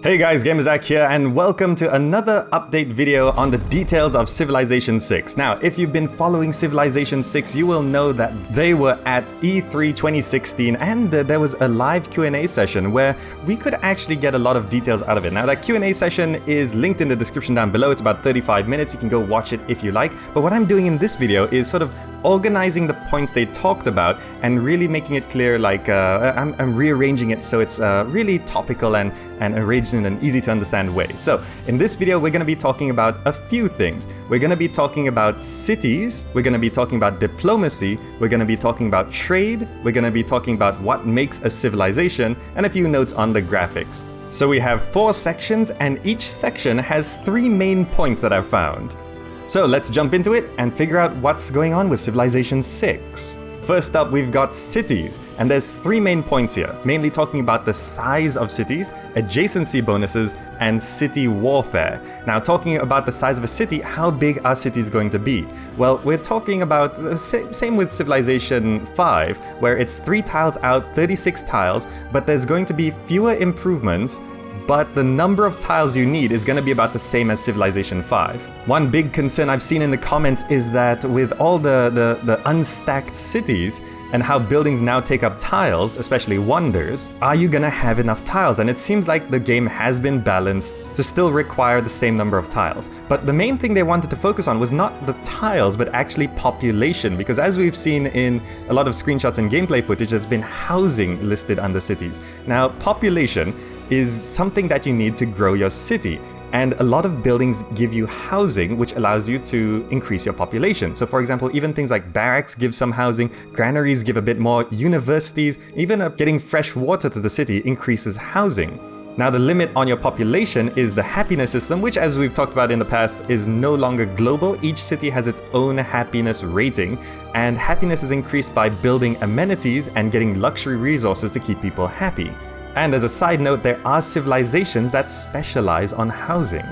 Hey guys, GamerZach here, and welcome to another update video on the details of Civilization 6. Now, if you've been following Civilization 6, you will know that they were at E3 2016, and there was a live Q&A session where we could actually get a lot of details out of it. Now, that Q&A session is linked in the description down below. It's about 35 minutes. You can go watch it if you like. But what I'm doing in this video is sort of organizing the points they talked about and really making it clear, like I'm rearranging it so it's really topical and arranged in an easy to understand way. So in this video, we're going to be talking about a few things. We're going to be talking about cities, we're going to be talking about diplomacy, we're going to be talking about trade, we're going to be talking about what makes a civilization, and a few notes on the graphics. So we have 4 sections, and each section has 3 main points that I've found. So let's jump into it and figure out what's going on with Civilization 6. First up, we've got cities, and there's 3 main points here, mainly talking about the size of cities, adjacency bonuses, and city warfare. Now, talking about the size of a city, how big are cities going to be? Well, we're talking about the same with Civilization 5, where it's 3 tiles out, 36 tiles, but there's going to be fewer improvements, but the number of tiles you need is going to be about the same as Civilization 5. One big concern I've seen in the comments is that with all the unstacked cities and how buildings now take up tiles, especially wonders, are you going to have enough tiles? And it seems like the game has been balanced to still require the same number of tiles. But the main thing they wanted to focus on was not the tiles, but actually population, because as we've seen in a lot of screenshots and gameplay footage, there's been housing listed under cities. Now, population is something that you need to grow your city. And a lot of buildings give you housing, which allows you to increase your population. So for example, even things like barracks give some housing, granaries give a bit more, universities, even getting fresh water to the city increases housing. Now, the limit on your population is the happiness system, which, as we've talked about in the past, is no longer global. Each city has its own happiness rating, and happiness is increased by building amenities and getting luxury resources to keep people happy. And as a side note, there are civilizations that specialize on housing.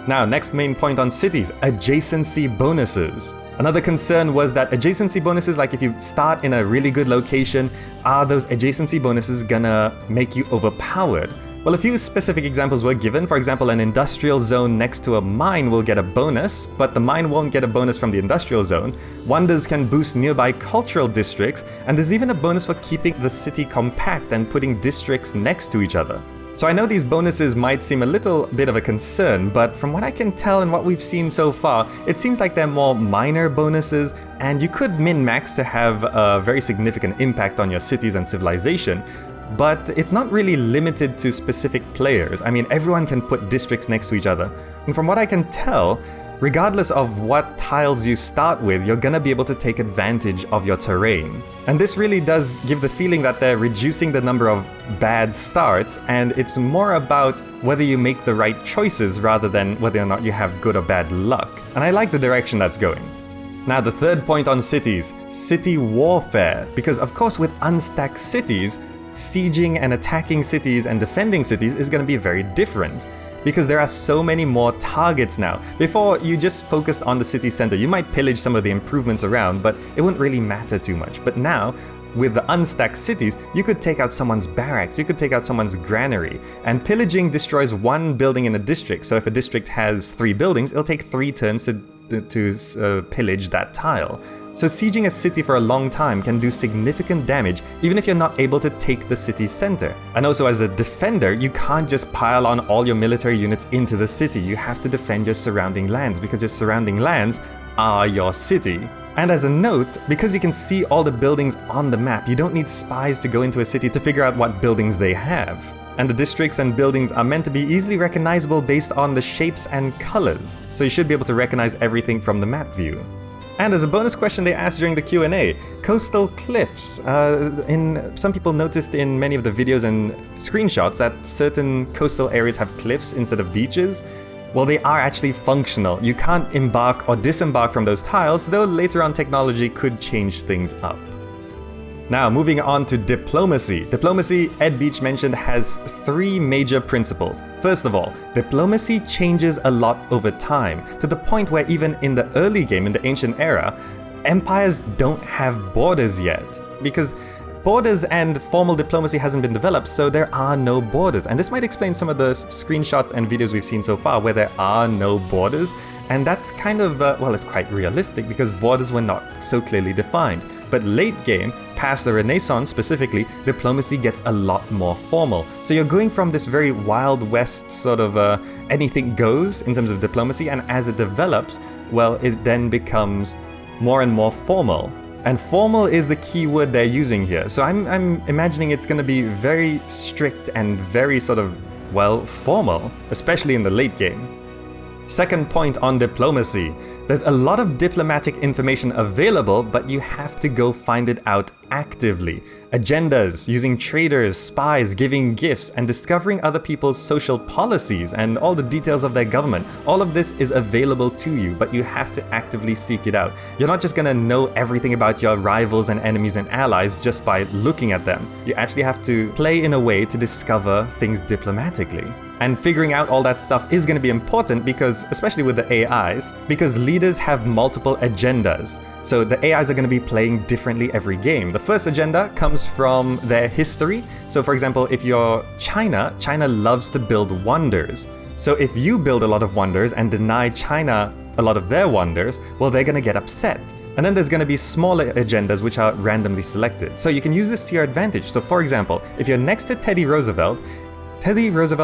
Now, next main point on cities, adjacency bonuses. Another concern was that adjacency bonuses, like if you start in a really good location, are those adjacency bonuses gonna make you overpowered? Well, a few specific examples were given. For example, an industrial zone next to a mine will get a bonus, but the mine won't get a bonus from the industrial zone. Wonders can boost nearby cultural districts, and there's even a bonus for keeping the city compact and putting districts next to each other. So I know these bonuses might seem a little bit of a concern, but from what I can tell and what we've seen so far, it seems like they're more minor bonuses, and you could min-max to have a very significant impact on your cities and civilization. But it's not really limited to specific players. I mean, everyone can put districts next to each other. And from what I can tell, regardless of what tiles you start with, you're gonna be able to take advantage of your terrain. And this really does give the feeling that they're reducing the number of bad starts, and it's more about whether you make the right choices rather than whether or not you have good or bad luck. And I like the direction that's going. Now, the third point on cities, city warfare. Because of course, with unstacked cities, sieging and attacking cities and defending cities is going to be very different, because there are so many more targets now. Before, you just focused on the city center. You might pillage some of the improvements around, but it wouldn't really matter too much. But now, with the unstacked cities, you could take out someone's barracks, you could take out someone's granary, and pillaging destroys 1 building in a district. So if a district has 3 buildings, it'll take 3 turns to pillage that tile. So sieging a city for a long time can do significant damage, even if you're not able to take the city center. And also, as a defender, you can't just pile on all your military units into the city. You have to defend your surrounding lands, because your surrounding lands are your city. And as a note, because you can see all the buildings on the map, you don't need spies to go into a city to figure out what buildings they have. And the districts and buildings are meant to be easily recognizable based on the shapes and colors. So you should be able to recognize everything from the map view. And as a bonus question they asked during the Q&A, coastal cliffs. Some people noticed in many of the videos and screenshots that certain coastal areas have cliffs instead of beaches. Well, they are actually functional. You can't embark or disembark from those tiles, though later on technology could change things up. Now, moving on to diplomacy. Diplomacy, Ed Beach mentioned, has 3 major principles. First of all, diplomacy changes a lot over time, to the point where even in the early game, in the ancient era, empires don't have borders yet. Because borders and formal diplomacy hasn't been developed, so there are no borders. And this might explain some of the screenshots and videos we've seen so far where there are no borders. And that's kind of, well, it's quite realistic because borders were not so clearly defined. But late game, past the Renaissance specifically, diplomacy gets a lot more formal. So you're going from this very Wild West sort of anything goes in terms of diplomacy, and as it develops, well, it then becomes more and more formal. And formal is the key word they're using here. So I'm imagining it's going to be very strict and very sort of, well, formal, especially in the late game. Second point on diplomacy. There's a lot of diplomatic information available, but you have to go find it out actively. Agendas, using traders, spies, giving gifts, and discovering other people's social policies and all the details of their government. All of this is available to you, but you have to actively seek it out. You're not just gonna know everything about your rivals and enemies and allies just by looking at them. You actually have to play in a way to discover things diplomatically. And figuring out all that stuff is going to be important because, especially with the AIs, because leaders have multiple agendas. So the AIs are going to be playing differently every game. The first agenda comes from their history. So for example, if you're China, China loves to build wonders. So if you build a lot of wonders and deny China a lot of their wonders, well, they're going to get upset. And then there's going to be smaller agendas which are randomly selected. So you can use this to your advantage. So for example, if you're next to Teddy Roosevelt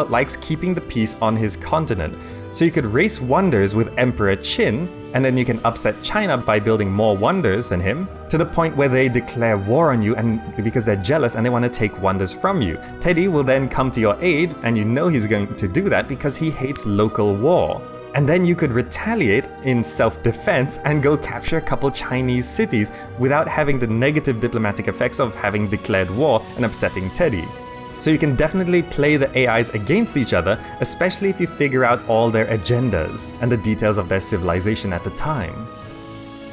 likes keeping the peace on his continent. So you could race wonders with Emperor Qin, and then you can upset China by building more wonders than him, to the point where they declare war on you and because they're jealous and they want to take wonders from you. Teddy will then come to your aid, and you know he's going to do that because he hates local war. And then you could retaliate in self-defense and go capture a couple Chinese cities without having the negative diplomatic effects of having declared war and upsetting Teddy. So you can definitely play the AIs against each other, especially if you figure out all their agendas and the details of their civilization at the time.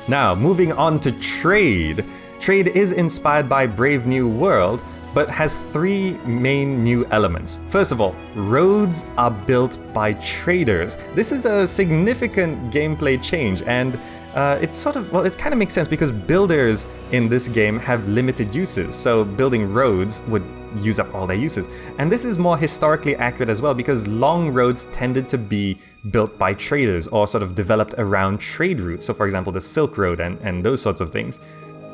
Now, moving on to trade. Trade is inspired by Brave New World, but has three main new elements. First of all, roads are built by traders. This is a significant gameplay change, and it's sort of, well, it kind of makes sense because builders in this game have limited uses, so building roads would use up all their uses. And this is more historically accurate as well because long roads tended to be built by traders or sort of developed around trade routes. So for example, the Silk Road and those sorts of things.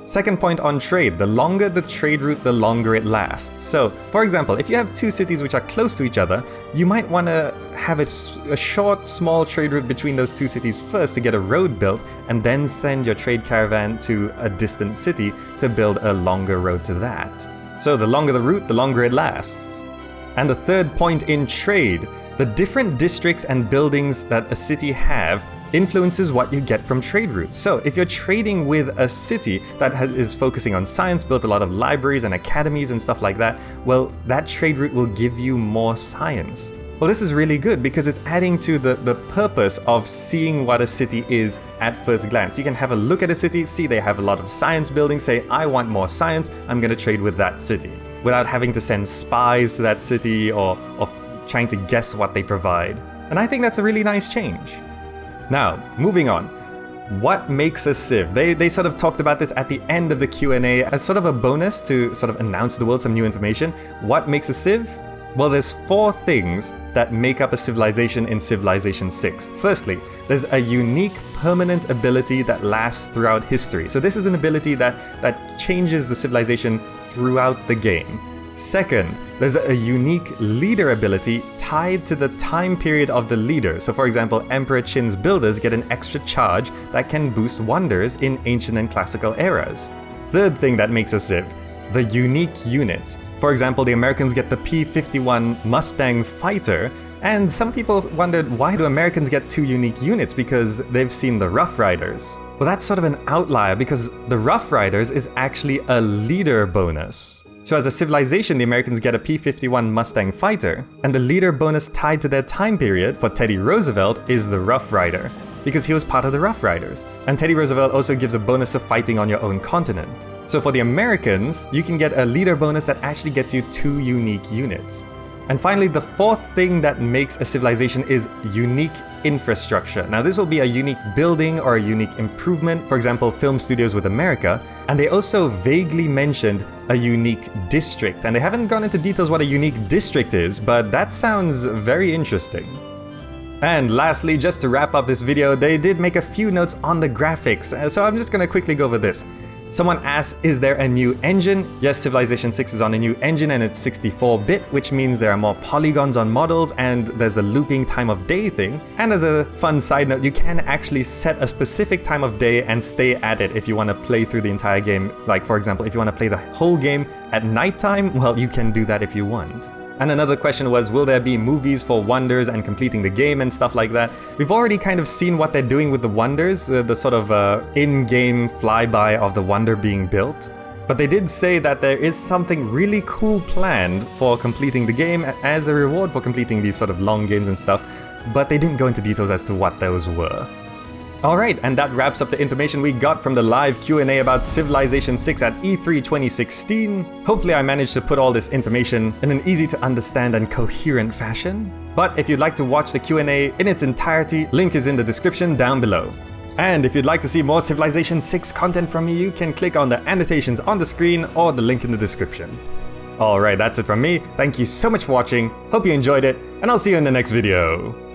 Second point on trade, the longer the trade route, the longer it lasts. So, for example, if you have two cities which are close to each other, you might want to have a short, small trade route between those two cities first to get a road built, and then send your trade caravan to a distant city to build a longer road to that. So the longer the route, the longer it lasts. And the third point in trade, the different districts and buildings that a city have influences what you get from trade routes. So if you're trading with a city that is focusing on science, built a lot of libraries and academies and stuff like that, well, that trade route will give you more science. Well, this is really good because it's adding to the purpose of seeing what a city is at first glance. You can have a look at a city, see they have a lot of science buildings, say, I want more science, I'm going to trade with that city, without having to send spies to that city or trying to guess what they provide. And I think that's a really nice change. Now, moving on. What makes a Civ? They sort of talked about this at the end of the Q&A as sort of a bonus to sort of announce to the world some new information. What makes a Civ? Well, there's 4 things that make up a civilization in Civilization 6. Firstly, there's a unique permanent ability that lasts throughout history. So this is an ability that changes the civilization throughout the game. Second, there's a unique leader ability tied to the time period of the leader. So for example, Emperor Qin's builders get an extra charge that can boost wonders in ancient and classical eras. Third thing that makes a Civ, the unique unit. For example, the Americans get the P-51 Mustang fighter, and some people wondered, why do Americans get 2 unique units? Because they've seen the Rough Riders. Well, that's sort of an outlier because the Rough Riders is actually a leader bonus. So as a civilization, the Americans get a P-51 Mustang fighter, and the leader bonus tied to their time period for Teddy Roosevelt is the Rough Rider, because he was part of the Rough Riders. And Teddy Roosevelt also gives a bonus of fighting on your own continent. So for the Americans, you can get a leader bonus that actually gets you 2 unique units. And finally, the fourth thing that makes a civilization is unique infrastructure. Now, this will be a unique building or a unique improvement, for example, film studios with America. And they also vaguely mentioned a unique district. And they haven't gone into details what a unique district is, but that sounds very interesting. And lastly, just to wrap up this video, they did make a few notes on the graphics, so I'm just gonna quickly go over this. Someone asked, is there a new engine? Yes, Civilization 6 is on a new engine and it's 64-bit, which means there are more polygons on models and there's a looping time of day thing. And as a fun side note, you can actually set a specific time of day and stay at it if you want to play through the entire game. Like, for example, if you want to play the whole game at nighttime, well, you can do that if you want. And another question was, will there be movies for wonders and completing the game and stuff like that? We've already kind of seen what they're doing with the wonders, the sort of in-game flyby of the wonder being built. But they did say that there is something really cool planned for completing the game as a reward for completing these sort of long games and stuff, but they didn't go into details as to what those were. Alright, and that wraps up the information we got from the live Q&A about Civilization 6 at E3 2016. Hopefully I managed to put all this information in an easy to understand and coherent fashion. But if you'd like to watch the Q&A in its entirety, link is in the description down below. And if you'd like to see more Civilization 6 content from me, you can click on the annotations on the screen or the link in the description. Alright, that's it from me. Thank you so much for watching, hope you enjoyed it, and I'll see you in the next video.